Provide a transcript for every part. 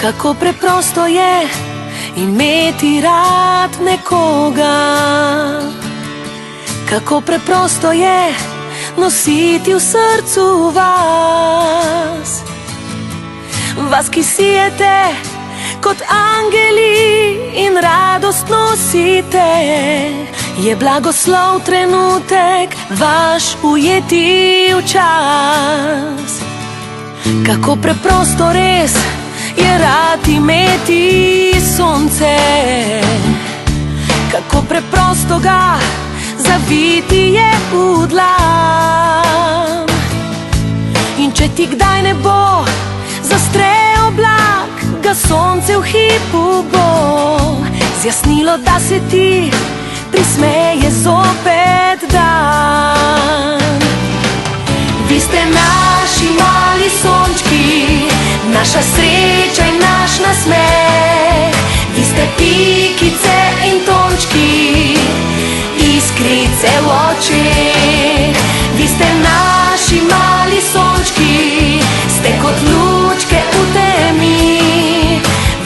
Kako preprosto je imeti rad nekoga, kako preprosto je nositi v srcu vas. Vas, ki sijete kot angeli in radost nosite, je blagoslov trenutek vaš ujeti v čas. Kako preprosto res je rad imeti sonce, kako preprosto ga zaviti je v dlan. In če ti kdaj ne bo zastre oblak, ga sonce v hipu bo zjasnilo, da se ti prismeje zopet dan. Vi ste naši mali sončki, naša sreča in naš nasmeh. Vi ste pikice in tončki, iskrice v očeh. Vi ste naši mali sončki, ste kot lučke v temi.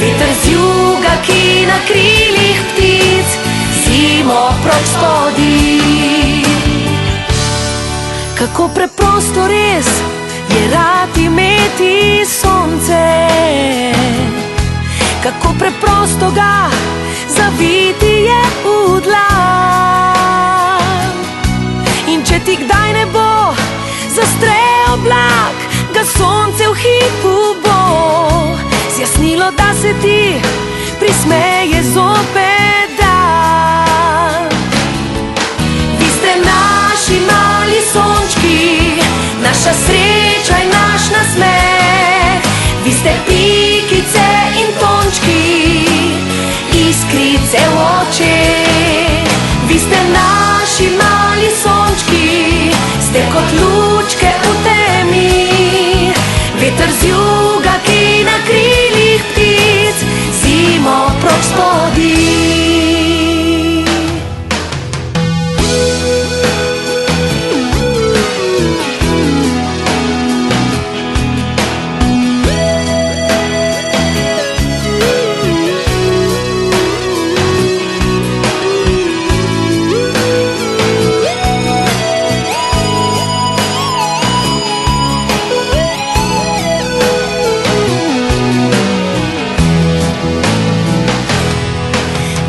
Veter z juga, ki na krilih ptic zimo proč spodi. Kako preprosto res je rad imeti sonce, kako preprosto ga zaviti je v dlan. In če ti kdaj ne bo zastre oblak, ga sonce v hipu bo zjasnilo, da se ti prismeje zopet dan. Vi ste naši mali sončki, naša sreča in naš nasmeh. Vi ste pikice in tončki, iskrice v očeh. Vi ste naši mali sončki, ste kot lučke v temi. Veter z juga, ki na krilih ptic zimo proč spodi.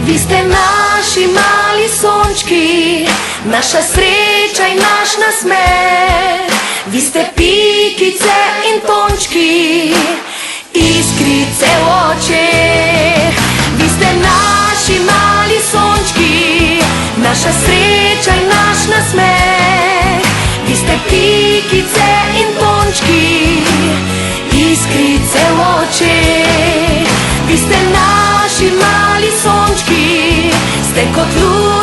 Vi ste naši mali sončki, naša sreča in naš nasmeh. Vi ste pikice in tončki, iskrice v očeh. Vi ste naši mali sončki, naša sreča in naš nasmeh. Vi ste pikice in tončki, iskrice v očeh. Vi ste naši mali sončki, ste kot luč